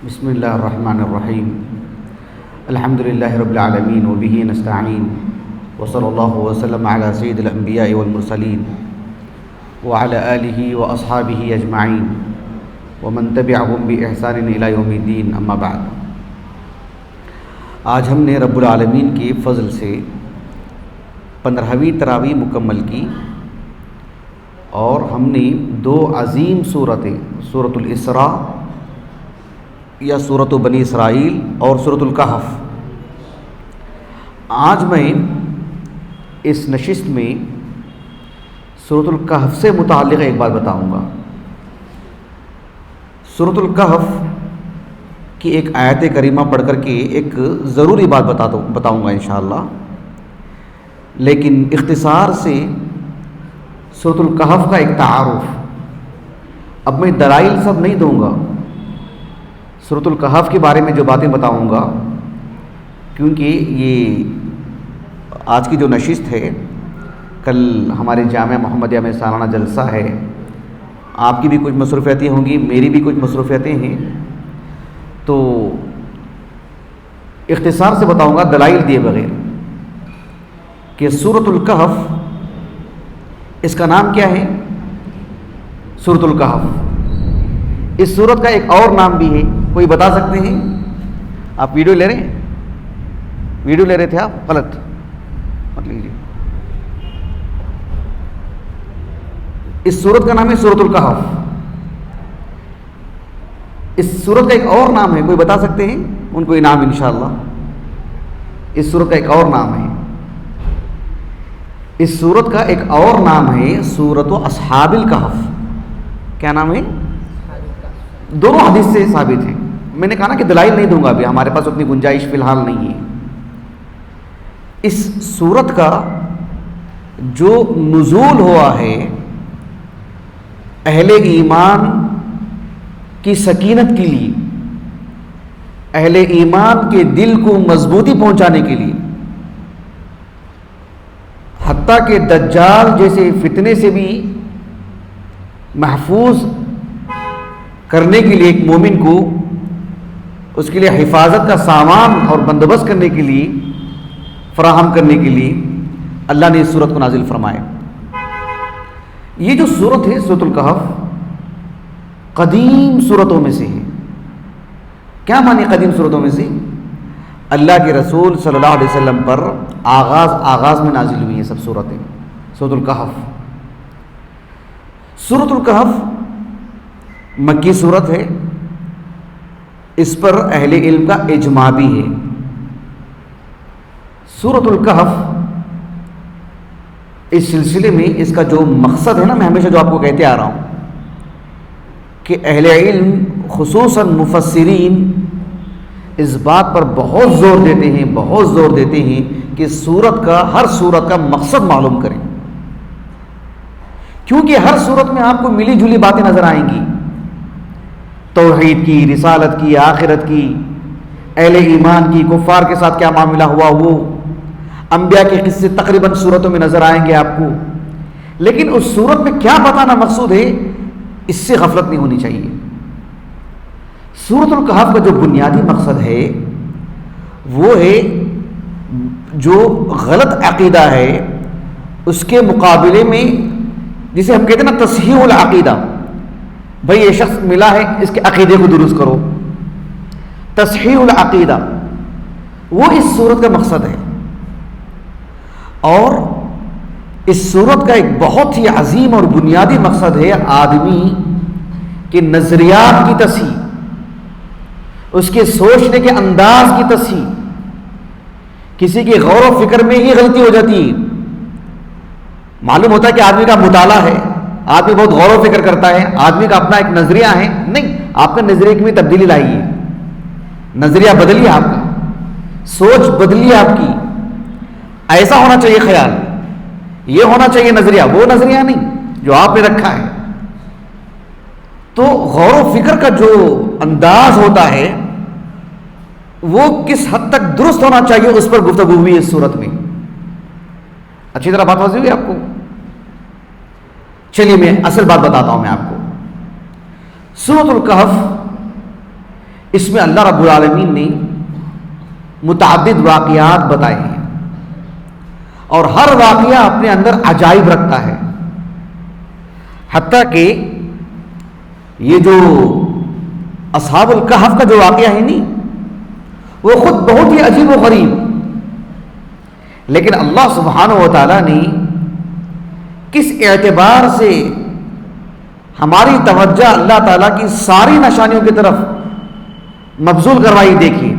بسم اللہ الرحمن الرحیم الحمد للہ رب العالمین وبہ نستعین وصلی اللہ وسلم علی سید الانبیاء والمرسلین وعلی آلہ واصحابہ اجمعین ومن تبعہم بإحسان الی یوم الدین، اما بعد۔ آج ہم نے رب العالمین کے فضل سے 15ویں تراویح مکمل کی اور ہم نے دو عظیم صورتیں، سورۃ الاسراء یا سورۃ بنی اسرائیل اور سورۃ الکہف۔ آج میں اس نشست میں سورۃ الکہف سے متعلق ایک بات بتاؤں گا۔ سورۃ الکہف کی ایک آیت کریمہ پڑھ کر کے ایک ضروری بات بتاؤں گا انشاءاللہ، لیکن اختصار سے سورۃ الکہف کا ایک تعارف۔ اب میں دلائل سب نہیں دوں گا، سورۃ الکہف کے بارے میں جو باتیں بتاؤں گا، کیونکہ یہ آج کی جو نشست ہے، کل ہمارے جامعہ محمدیہ میں سالانہ جلسہ ہے، آپ کی بھی کچھ مصروفیتیں ہوں گی، میری بھی کچھ مصروفیتیں ہیں، تو اختصار سے بتاؤں گا دلائل دیے بغیر کہ سورۃ الکہف، اس کا نام کیا ہے؟ سورۃ الکہف۔ اس سورت کا ایک اور نام بھی ہے، کوئی بتا سکتے ہیں؟ آپ ویڈیو لے رہے ہیں؟ ویڈیو لے رہے تھے آپ؟ غلط مت لیجیے۔ اس سورت کا نام ہے سورۃ الکہف۔ اس سورت کا ایک اور نام ہے، کوئی بتا سکتے ہیں؟ ان کو انعام انشاءاللہ۔ اس سورت کا ایک اور نام ہے، اس سورت کا ایک اور نام ہے سورۃ اصحاب الکہف۔ کیا نام ہے؟ دونوں حدیث سے ثابت ہیں۔ میں نے کہا نا کہ دلائل نہیں دوں گا، ابھی ہمارے پاس اتنی گنجائش فی الحال نہیں ہے۔ اس سورت کا جو نزول ہوا ہے اہل ایمان کی سکینت کے لیے، اہل ایمان کے دل کو مضبوطی پہنچانے کے لیے، حتیٰ کہ دجال جیسے فتنے سے بھی محفوظ کرنے کے لیے، ایک مومن کو اس کے لیے حفاظت کا سامان اور بندوبست کرنے کے لیے، فراہم کرنے کے لیے اللہ نے اس سورت کو نازل فرمایا۔ یہ جو سورت ہے سورۃ الکہف، قدیم سورتوں میں سے ہے۔ کیا معنی قدیم سورتوں میں سے؟ اللہ کے رسول صلی اللہ علیہ وسلم پر آغاز میں نازل ہوئی ہیں سب سورتیں۔ سورۃ الکہف، سورۃ الکہف مکی سورت ہے، اس پر اہل علم کا اجماع بھی ہے۔ سورۃ الکہف اس سلسلے میں اس کا جو مقصد ہے نا، میں ہمیشہ جو آپ کو کہتے آ رہا ہوں کہ اہل علم خصوصاً مفسرین اس بات پر بہت زور دیتے ہیں کہ ہر سورت کا مقصد معلوم کریں، کیونکہ ہر سورت میں آپ کو ملی جلی باتیں نظر آئیں گی، توحید کی، رسالت کی، آخرت کی، اہل ایمان کی، کفار کے ساتھ کیا معاملہ ہوا، وہ انبیاء کے قصے تقریباً سورتوں میں نظر آئیں گے آپ کو۔ لیکن اس سورت میں کیا بتانا مقصود ہے، اس سے غفلت نہیں ہونی چاہیے۔ سورۃ الکہف کا جو بنیادی مقصد ہے وہ ہے جو غلط عقیدہ ہے اس کے مقابلے میں، جسے ہم کہتے ہیں نا تصحیح العقیدہ، بھئی یہ شخص ملا ہے، اس کے عقیدے کو درست کرو، تصحیح العقیدہ، وہ اس سورت کا مقصد ہے۔ اور اس سورت کا ایک بہت ہی عظیم اور بنیادی مقصد ہے آدمی کے نظریات کی تصحیح، اس کے سوچنے کے انداز کی تصحیح۔ کسی کے غور و فکر میں ہی غلطی ہو جاتی ہے، معلوم ہوتا ہے کہ آدمی کا مطالعہ ہے، آدمی بہت غور و فکر کرتا ہے، آدمی کا اپنا ایک نظریہ ہے، نہیں، آپ کا نظریے میں تبدیلی لائیے، نظریہ بدلیے، آپ کا سوچ بدلیے، آپ کی ایسا ہونا چاہیے خیال، یہ ہونا چاہیے نظریہ، وہ نظریہ نہیں جو آپ نے رکھا ہے۔ تو غور و فکر کا جو انداز ہوتا ہے وہ کس حد تک درست ہونا چاہیے، اس پر گفتگو ہوئی اس صورت میں۔ اچھی طرح بات واضح ہوئی آپ کو؟ چلیے میں اصل بات بتاتا ہوں میں آپ کو۔ سورۃ الکہف اس میں اللہ رب العالمین نے متعدد واقعات بتائے ہیں، اور ہر واقعہ اپنے اندر عجائب رکھتا ہے. حتیٰ کہ یہ جو اصحاب الکہف کا جو واقعہ ہے نہیں، وہ خود بہت ہی عجیب و غریب، لیکن اللہ سبحانہ و تعالیٰ نے کس اعتبار سے ہماری توجہ اللہ تعالیٰ کی ساری نشانیوں کی طرف مبذول کروائی. دیکھیے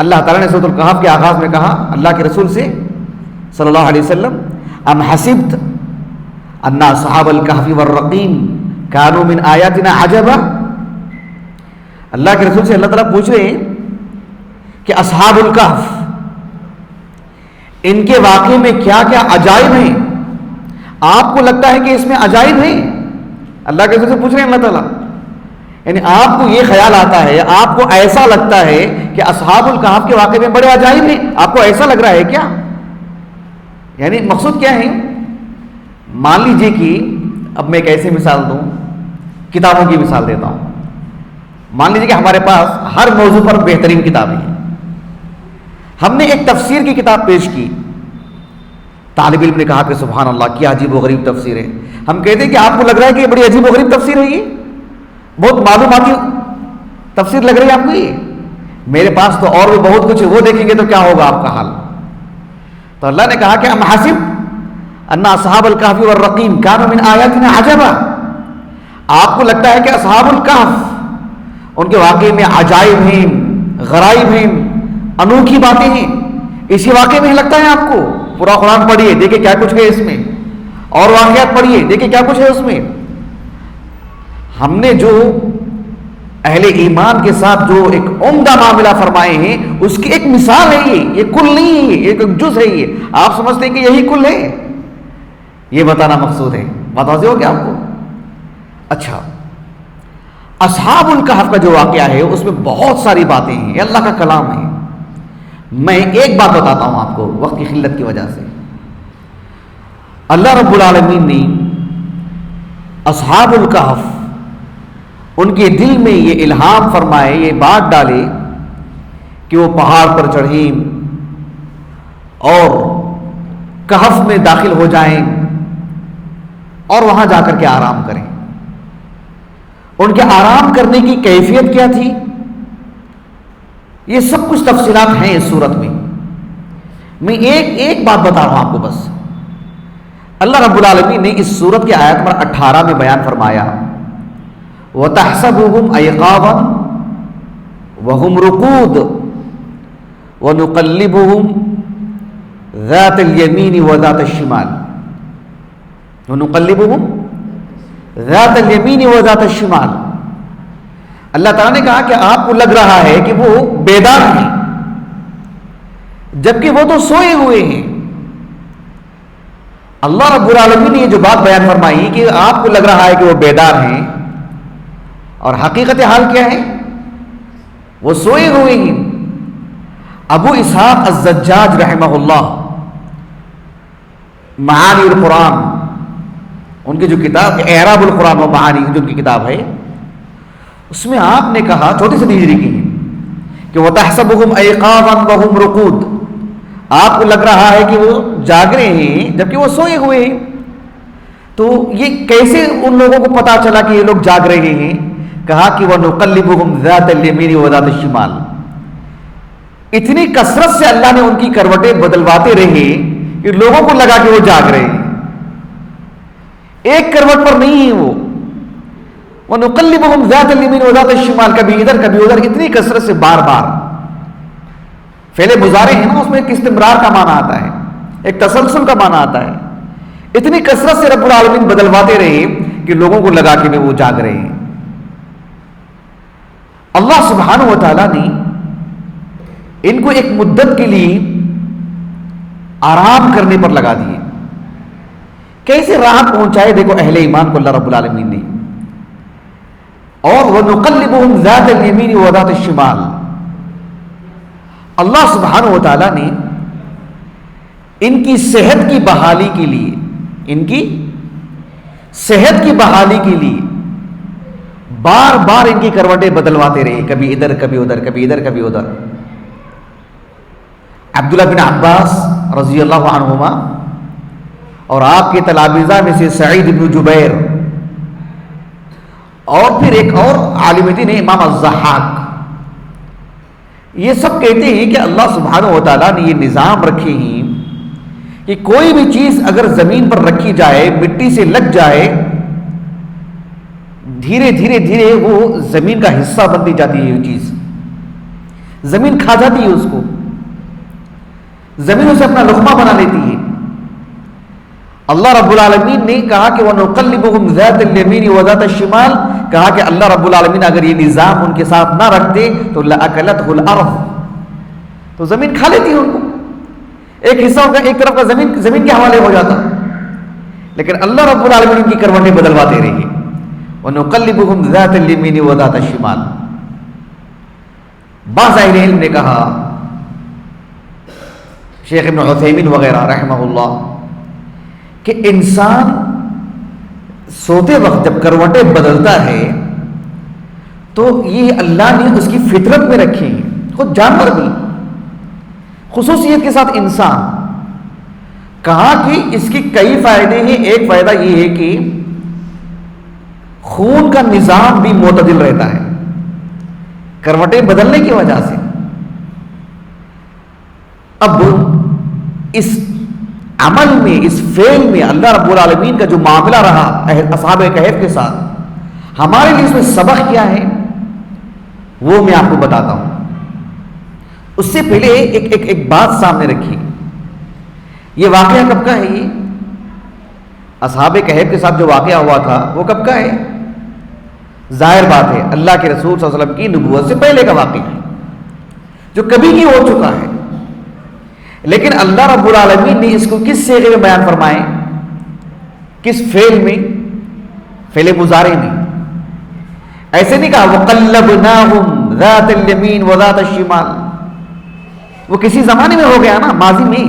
اللہ تعالیٰ نے سورۃ الکہف کے آغاز میں کہا اللہ کے رسول سے صلی اللہ علیہ وسلم، ام حسبت ان اصحاب الکہف والرقیم کانوا من آیاتنا عجبا. اللہ کے رسول سے اللہ تعالیٰ پوچھ رہے ہیں کہ اصحاب الکہف، ان کے واقعے میں کیا کیا عجائب ہیں، آپ کو لگتا ہے کہ اس میں عجائب ہیں؟ اللہ کے رسول سے پوچھ رہے ہیں اللہ تعالیٰ، یعنی آپ کو یہ خیال آتا ہے، آپ کو ایسا لگتا ہے کہ اصحاب الکہف کے واقعے میں بڑے عجائب ہیں، آپ کو ایسا لگ رہا ہے کیا؟ یعنی مقصود کیا ہے؟ مان لیجئے کہ اب میں ایک ایسی مثال دوں، کتابوں کی مثال دیتا ہوں. مان لیجئے کہ ہمارے پاس ہر موضوع پر بہترین کتابیں ہیں. ہم نے ایک تفسیر کی کتاب پیش کی، طالب علم نے کہا کہ سبحان اللہ کیا عجیب و غریب تفسیر ہے. ہم کہتے ہیں کہ آپ کو لگ رہا ہے کہ یہ بڑی عجیب و غریب تفسیر ہے، یہ بہت معلوماتی تفسیر لگ رہی ہے آپ کو، یہ میرے پاس تو اور بھی بہت کچھ ہے، وہ دیکھیں گے تو کیا ہوگا آپ کا حال. تو اللہ نے کہا کہ ام حسب ان اصحاب الکہف والرقیم کانوا من آیاتنا عجبا، آپ کو لگتا ہے کہ اصحاب الکہف ان کے واقعے میں عجائب ہیں، غرائب ہیں، انوکھی باتیں ہیں، اسی واقعے میں لگتا ہے آپ کو؟ پورا قرآن پڑھیے دیکھیں کیا کچھ ہے اس میں، اور واقعات پڑھیے دیکھیں کیا کچھ ہے اس میں. ہم نے جو اہل ایمان کے ساتھ جو ایک عمدہ معاملہ فرمائے ہیں، اس کی ایک مثال ہے، یہ کل نہیں ہے، یہ ایک جز ہے. یہ آپ سمجھتے ہیں کہ یہی کل ہے، یہ بتانا مقصود ہے. بات واضح ہو گیا آپ کو؟ اچھا، اصحاب الکہف کا جو واقعہ ہے اس میں بہت ساری باتیں ہیں، یہ اللہ کا کلام ہے. میں ایک بات بتاتا ہوں آپ کو وقت کی قلت کی وجہ سے. اللہ رب العالمین نے اصحاب الکہف، ان کے دل میں یہ الہام فرمائے، یہ بات ڈالے کہ وہ پہاڑ پر چڑھیں اور کہف میں داخل ہو جائیں اور وہاں جا کر کے آرام کریں. ان کے آرام کرنے کی کیفیت کیا تھی، یہ سب کچھ تفصیلات ہیں اس صورت میں. میں ایک بات بتا رہا ہوں آپ کو بس. اللہ رب العالمین نے اس صورت کی آیت نمبر 18 میں بیان فرمایا وَتَحْسَبُهُمْ أَيْقَاظًا وَهُمْ رُقُودٌ وَنُقَلِّبُهُمْ ذَاتَ الْيَمِينِ وَذَاتَ الشِّمَالِ وَنُقَلِّبُهُمْ ذَاتَ الْيَمِينِ وَذَاتَ الشِّمَالِ. اللہ تعالیٰ نے کہا کہ آپ کو لگ رہا ہے کہ وہ بیدار ہیں، جبکہ وہ تو سوئے ہوئے ہیں. اللہ رب العالمین نے یہ جو بات بیان فرمائی کہ آپ کو لگ رہا ہے کہ وہ بیدار ہیں، اور حقیقت حال کیا ہے؟ وہ سوئے ہوئے ہیں. ابو اسحاق الزجاج رحمہ اللہ معانی القرآن، ان کی جو کتاب اعراب القرآن و معانی جو ان کی کتاب ہے، اس میں آپ نے کہا چھوٹی سی ہجری کی ہے کہ وَتَحْسَبُهُمْ أَيْقَاظًا وَهُمْ رُقُودٌ، آپ کو لگ رہا ہے کہ وہ جاگ رہے ہیں جبکہ وہ سوئے ہوئے ہیں. تو یہ کیسے ان لوگوں کو پتا چلا کہ یہ لوگ جاگ رہے ہیں؟ کہا کہ وَنُقَلِّبُهُمْ ذَاتَ الْيَمِينِ وَذَاتَ الشِّمَالِ. اتنی کثرت سے اللہ نے ان کی کروٹیں بدلواتے رہے کہ لوگوں کو لگا کہ وہ جاگ رہے ہیں، ایک کروٹ پر نہیں ہے وہ. وَنُقَلِّبُهُمْ ذَاتَ الْيَمِينِ وَذَاتَ الشِّمَالِ، کبھی ادھر کبھی ادھر، اتنی کثرت سے بار بار. فعل مضارع ہے نا، اس میں ایک استمرار کا معنی آتا ہے، ایک تسلسل کا معنی آتا ہے. اتنی کثرت سے رب العالمین بدلواتے رہے کہ لوگوں کو لگا کہ وہ جاگ رہے ہیں. اللہ سبحانہ و تعالیٰ نے ان کو ایک مدت کے لیے آرام کرنے پر لگا دیے. کیسے راحت پہنچائے دیکھو اہل ایمان کو اللہ رب العالمین نے. اور وَنُقَلِّبُهُمْ ذَاتَ الْيَمِينِ وَذَاتَ الشِّمَالِ، اللہ سبحانہ و تعالیٰ نے ان کی صحت کی بحالی کے لیے، ان کی صحت کی بحالی کے لیے بار بار ان کی کروٹیں بدلواتے رہے، کبھی ادھر کبھی ادھر، کبھی ادھر کبھی ادھر۔ عبداللہ بن عباس رضی اللہ عنہما اور آپ کے تلامذہ میں سے سعید بن جبیر اور پھر ایک اور عالم دین امام الضحاک، یہ سب کہتے ہیں کہ اللہ سبحانہ و تعالیٰ نے یہ نظام رکھے ہیں کہ کوئی بھی چیز اگر زمین پر رکھی جائے، مٹی سے لگ جائے، دھیرے دھیرے دھیرے وہ زمین کا حصہ بنتی جاتی ہے، یہ چیز زمین کھا جاتی ہے اس کو، زمین اسے اپنا لقمہ بنا لیتی ہے۔ اللہ رب العالمین نے کہا کہ وَنُقَلِّبُهُمْ ذَاتَ الْيَمِينِ وَذَاتَ الشِّمَالِ، کہا کہ اللہ رب العالمین اگر یہ نظام ان کے ساتھ نہ رکھتے تو لَأَكَلَتْهُ الْأَرْضُ، تو زمین کھا لیتی ہے ان کو، ایک حصہ ان کا ایک طرف کا زمین کے حوالے ہو جاتا، لیکن اللہ رب العالمین ان کی کروٹیں بدلواتے رہے۔ وَنُقَلِّبُهُمْ ذَاتَ الْيَمِينِ وَذَاتَ الشِّمَالِ۔ بعض اہل علم نے کہا، شیخ ابن عثیمین وغیرہ رحمہ اللہ، کہ انسان سوتے وقت جب کروٹیں بدلتا ہے تو یہ اللہ نے اس کی فطرت میں رکھی ہے، خود جانور بھی، خصوصیت کے ساتھ انسان۔ کہا کہ اس کی کئی فائدے ہیں، ایک فائدہ یہ ہے کہ خون کا نظام بھی معتدل رہتا ہے کروٹیں بدلنے کی وجہ سے۔ اب اس عمل میں، اس فعل میں اللہ رب العالمین کا جو معاملہ رہا اصحاب کہف کے ساتھ، ہمارے لیے اس میں سبق کیا ہے وہ میں آپ کو بتاتا ہوں۔ اس سے پہلے ایک بات سامنے رکھی، یہ واقعہ کب کا ہے؟ یہ اصحاب کہف کے ساتھ جو واقعہ ہوا تھا وہ کب کا ہے؟ ظاہر بات ہے اللہ کے رسول صلی اللہ علیہ وسلم کی نبوت سے پہلے کا واقعہ ہے، جو کبھی کی ہو چکا ہے، لیکن اللہ رب العالمین نے اس کو کس صیغے میں بیان فرمائے؟ کس فعل میں؟ فعل مضارع میں۔ ایسے نہیں کہا وَقَلَّبْنَاهُمْ ذَاتَ الْيَمِينِ وَذَاتَ الشِّمَالِ، وہ کسی زمانے میں ہو گیا نا، ماضی میں،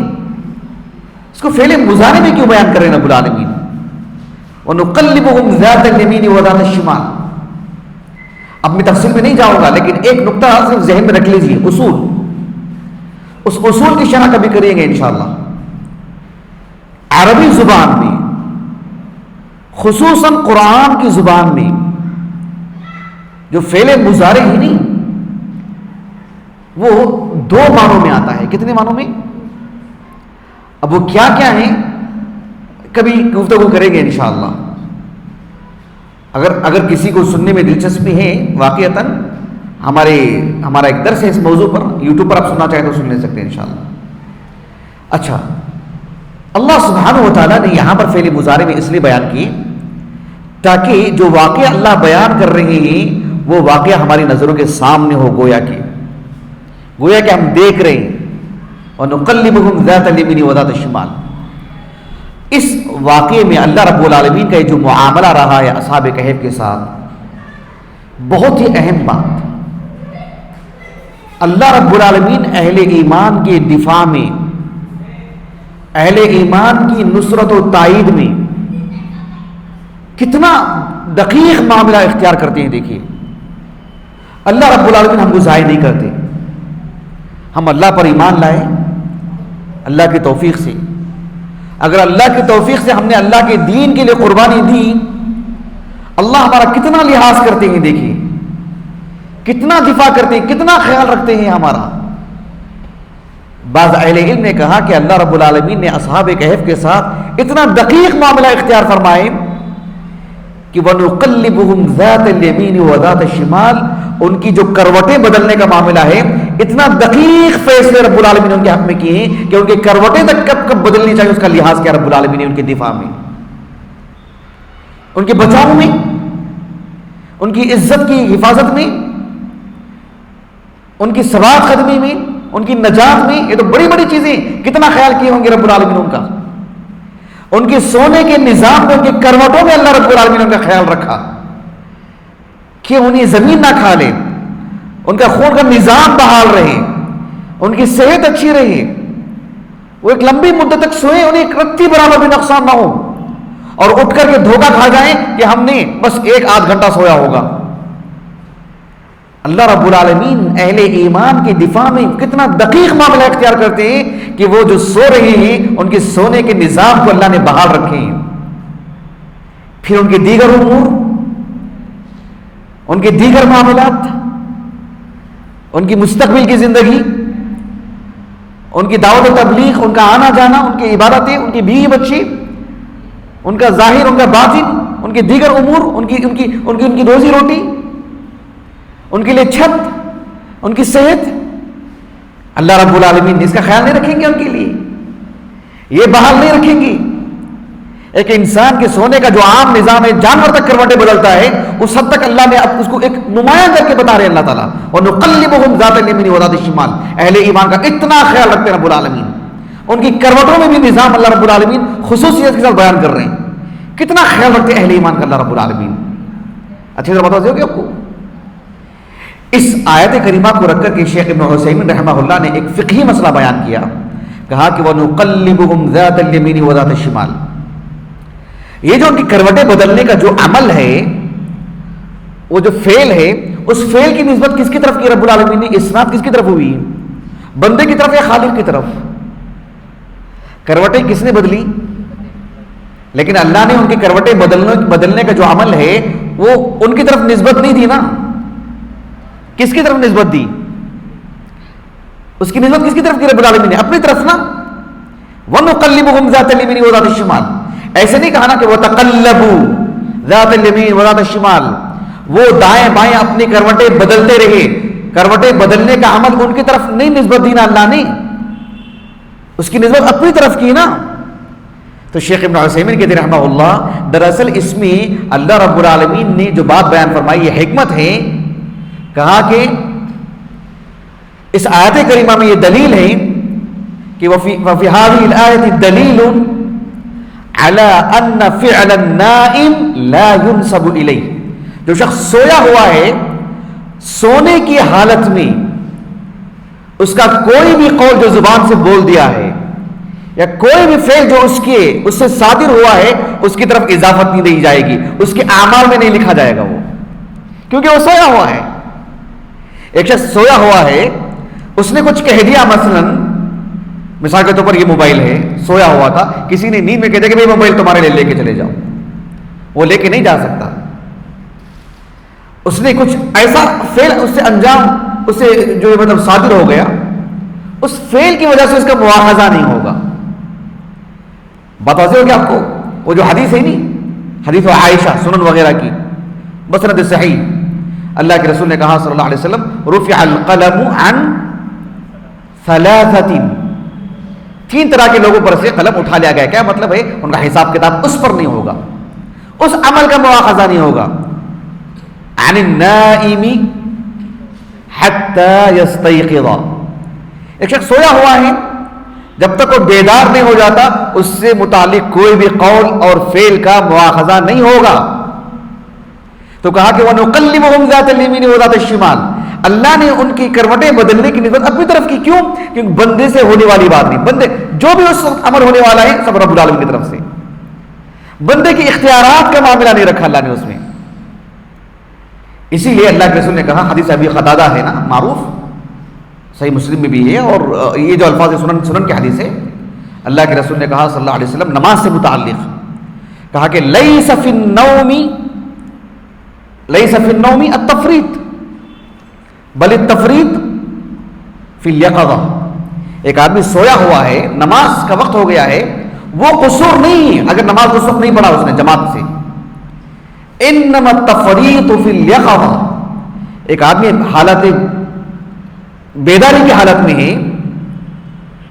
اس کو فعل مضارع میں کیوں بیان کر رہے ہیں رب العالمین؟ وَنُقَلِّبُهُمْ ذَاتَ الْيَمِينِ وَذَاتَ الشِّمَالِ۔ اب میں تفصیل میں نہیں جاؤں گا، لیکن ایک نقطہ صرف ذہن میں رکھ لیجیے، اصول، اس اصول کی شرح کبھی کریں گے انشاءاللہ۔ عربی زبان میں، خصوصاً قرآن کی زبان میں، جو فعل مضارع ہی نہیں، وہ دو معنوں میں آتا ہے۔ کتنے معنوں میں؟ اب وہ کیا کیا ہیں کبھی گفتگو کریں گے انشاءاللہ۔ اگر کسی کو سننے میں دلچسپی ہے، واقعتاً ہمارا ایک درس ہے اس موضوع پر، یوٹیوب پر آپ سننا چاہیں تو سن لے سکتے ہیں انشاءاللہ۔ اچھا، اللہ سبحانہ و تعالیٰ نے یہاں پر فعل مضارع میں اس لیے بیان کی تاکہ جو واقعہ اللہ بیان کر رہے ہیں وہ واقعہ ہماری نظروں کے سامنے ہو، گویا کہ ہم دیکھ رہے ہیں۔ وَنُقَلِّبُهُمْ ذَاتَ الْيَمِينِ وَذَاتَ الشِّمَالِ۔ اس واقعے میں اللہ رب العالمین کا جو معاملہ رہا ہے اصحاب کہف کے ساتھ، بہت ہی اہم بات، اللہ رب العالمین اہل ایمان کے دفاع میں، اہل ایمان کی نصرت و تائید میں کتنا دقیق معاملہ اختیار کرتے ہیں۔ دیکھیے، اللہ رب العالمین ہم کو ضائع نہیں کرتے، ہم اللہ پر ایمان لائے اللہ کی توفیق سے، اگر اللہ کی توفیق سے ہم نے اللہ کے دین کے لیے قربانی دی، اللہ ہمارا کتنا لحاظ کرتے ہیں، دیکھیے کتنا دفاع کرتے ہیں، کتنا خیال رکھتے ہیں ہمارا۔ بعض اہل علم نے کہا کہ اللہ رب العالمین نے اصحاب کہف کے ساتھ اتنا دقیق معاملہ اختیار فرمائے کہ وَنُقَلِّبُهُمْ ذَاتَ الْيَمِينِ وَذَاتَ الشِّمَالِ، ان کی جو کروٹیں بدلنے کا معاملہ ہے، اتنا دقیق فیصلے رب العالمین نے ان کے حق میں کیے ہیں کہ ان کی کروٹیں تک کب کب بدلنی چاہیے اس کا لحاظ کیا رب العالمین نے ان کے دفاع میں، ان کے بچاؤ میں، ان کی عزت کی حفاظت میں، ان کی ثبات قدمی میں، ان کی نجات میں۔ یہ تو بڑی بڑی چیزیں، کتنا خیال کیے ہوں گے رب العالمین ان کا، ان کے سونے کے نظام میں، ان کے کروٹوں میں اللہ رب العالمین نے ان کا خیال رکھا کہ انہیں زمین نہ کھا لے، ان کا خون کا نظام بحال رہے، ان کی صحت اچھی رہے، وہ ایک لمبی مدت تک سوئے، انہیں ایک رتی برابر بھی نقصان نہ ہو، اور اٹھ کر کے دھوکہ کھا جائیں کہ ہم نے بس 1-8 گھنٹہ سویا ہوگا، اللہ رب العالمین اہل ایمان کے دفاع میں کتنا دقیق معاملہ اختیار کرتے ہیں کہ وہ جو سو رہے ہیں ان کے سونے کے نظام کو اللہ نے بحال رکھے ہیں، پھر ان کے دیگر امور، ان کے دیگر معاملات، ان کی مستقبل کی زندگی، ان کی دعوت و تبلیغ، ان کا آنا جانا، ان کی عبادتیں، ان کی بیوی بچے، ان کا ظاہر، ان کا باطن، ان کے دیگر امور، ان کی روزی روٹی، ان کے لیے چھت، ان کی صحت، اللہ رب العالمین اس کا خیال نہیں رکھیں گے ان کے لیے، یہ بحال نہیں رکھیں گے۔ ایک انسان کے سونے کا جو عام نظام ہے، جانور تک کروٹیں بدلتا ہے، اس حد تک اللہ نے اب اس کو ایک نمایاں کر کے بتا رہے ہیں اللہ تعالیٰ، وَنُقَلِّبُهُمْ ذَاتَ الْيَمِينِ وَذَاتَ الشِّمَالِ، اہل ایمان کا اتنا خیال رکھتے ہیں رب العالمین، ان کی کروٹوں میں بھی نظام اللہ رب العالمین خصوصیت کے ساتھ بیان کر رہے ہیں، کتنا خیال رکھتے ہیں اہل ایمان کا اللہ رب العالمین۔ اچھی طرح بتا دو کہ آپ کو اس آیت کریمہ کو رکھ کر کے شیخ ابن عثیمین رحمہ اللہ نے ایک فقہی مسئلہ بیان کیا، کہا کہ وَنُقَلِّبُهُمْ ذَاتَ الْيَمِينِ وَذَاتَ الشِّمَالِ، یہ جو ان کی کروٹیں بدلنے کا جو عمل ہے، وہ جو فعل ہے، اس فعل کی نسبت کس کی طرف کی رب العالمین نے؟ اسناد کس کی طرف ہوئی؟ بندے کی طرف یا خالق کی طرف؟ کروٹیں کس نے بدلی؟ لیکن اللہ نے ان کی کروٹیں بدلنے کا جو عمل ہے وہ ان کی طرف نسبت نہیں دی نا، کس کی طرف نسبت دی؟ اس کی نسبت کس کی طرف کی رب العالمین نے؟ اپنی طرف نا۔ وَنُقَلِّبُهُمْ ذَاتَ الْيَمِينِ وَذَاتَ الشِّمَالِ، ایسے نہیں کہا نا کہ وَتَقَلَّبُوا ذَاتَ الْيَمِينِ وَذَاتَ الشِّمَالِ، وہ دائیں بائیں اپنی کروٹیں بدلتے رہے، کروٹیں بدلنے کا عمل ان کی طرف نہیں نسبت دی نا اللہ نے، اس کی نسبت اپنی طرف کی نا۔ تو شیخ ابن عثیمین کہتے رحمہ اللہ، دراصل اس میں اللہ رب العالمین نے جو بات بیان فرمائی یہ حکمت ہے، کہا کہ اس آیت کریمہ میں یہ دلیل ہے کہ وَفِي هَذِهِ الْآيَةِ دَلِيلٌ عَلَىٰ أَنَّ فِعْلَ النَّائِمِ لَا يُنْسَبُ إِلَيْهِ، جو شخص سویا ہوا ہے، سونے کی حالت میں اس کا کوئی بھی قول جو زبان سے بول دیا ہے یا کوئی بھی فعل جو اس سے صادر ہوا ہے، اس کی طرف اضافت نہیں دی جائے گی، اس کے اعمال میں نہیں لکھا جائے گا وہ، کیونکہ وہ سویا ہوا ہے۔ ایک شخص سویا ہوا ہے، اس نے کچھ کہہ دیا، مثال کے طور پر یہ موبائل ہے، سویا ہوا تھا، کسی نے نیند میں کہہ دیا کہ بھائی موبائل تمہارے لیے لے کے چلے جاؤ، وہ لے کے نہیں جا سکتا، اس نے کچھ ایسا فعل اس سے انجام، اس سے جو مطلب صادر ہو گیا، اس فعل کی وجہ سے اس کا مواخذہ نہیں ہوگا۔ بتا دو کہ آپ کو وہ جو حدیث ہے نہیں، حدیث عائشہ سنن وغیرہ کی بسند صحیح، اللہ کے رسول نے کہا صلی اللہ علیہ وسلم رفع القلم عن ثلاثة، 3 طرح کے لوگوں پر سے قلم اٹھا لیا گیا۔ کیا مطلب ہے؟ ان کا حساب کتاب اس پر نہیں ہوگا، اس عمل کا مواخذہ نہیں ہوگا۔ عن النائم حتى يستيقظ، ایک شخص سویا ہوا ہے، جب تک وہ بیدار نہیں ہو جاتا اس سے متعلق کوئی بھی قول اور فعل کا مواخذہ نہیں ہوگا۔ تو کہا کہ وَنُقَلِّبُهُمْ ذَاتَ الْيَمِينِ وَذَاتَ الشِّمَالِ، اللہ نے ان کی کروٹیں بدلنے کی نسبت اپنی طرف کی، کیوں؟ کیونکہ بندے سے ہونے والی بات نہیں، بندے جو بھی اس وقت عمل ہونے والا ہے سب رب العالمین کی طرف سے، بندے کے اختیارات کا معاملہ نہیں رکھا اللہ نے اس میں۔ اسی لیے اللہ کے رسول نے کہا، حدیث ابی قتادہ ہے نا معروف، صحیح مسلم میں بھی ہے، اور یہ جو الفاظ سنن کی حدیث ہے، اللہ کے رسول نے کہا صلی اللہ علیہ وسلم نماز سے متعلق، کہا کہ لیس فی النوم التفریط بل التفریط فی الیقظہ، ایک آدمی سویا ہوا ہے، نماز کا وقت ہو گیا ہے، وہ قصور نہیں ہے اگر نماز اس وقت نہیں پڑھا اس نے جماعت سے، انما التفریط فی الیقظہ، ایک آدمی حالت بیداری کی حالت میں ہے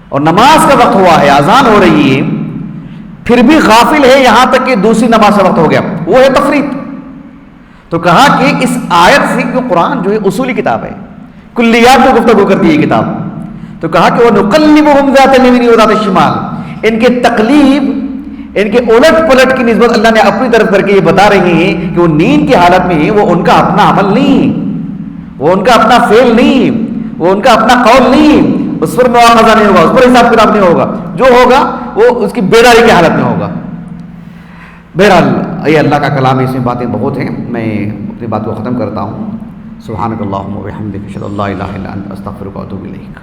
اور نماز کا وقت ہوا ہے، اذان ہو رہی ہے، پھر بھی غافل ہے یہاں تک کہ دوسری نماز کا وقت ہو گیا، وہ ہے تفریط۔ تو کہا کہ اس آیت سے، کیوں قرآن جو ہے اصولی کتاب ہے، کلیات کو گفتگو کرتی ہے یہ کتاب، تو کہا کہ وَنُقَلِّبُهُمْ ذَاتَ الْيَمِينِ وَذَاتَ الشِّمَالِ، ان کے تقلیب، ان کے الٹ پلٹ کی نسبت اللہ نے اپنی طرف کر کے یہ بتا رہے ہیں کہ وہ نیند کی حالت میں ہے، وہ ان کا اپنا عمل نہیں، وہ ان کا اپنا فعل نہیں، وہ ان کا اپنا قول نہیں، اس پر مواخذہ نہیں ہوگا، اس پر حساب کتاب نہیں ہوگا، جو ہوگا وہ اس کی بیداری کی حالت میں ہوگا۔ بہرحال یہ اللہ کا کلام ہے، اس میں باتیں بہت ہیں، میں اپنی بات کو ختم کرتا ہوں۔ سبحانک اللہم و بحمدک اشہد ان لا الہ الا انت استغفرک و اتوب الیک.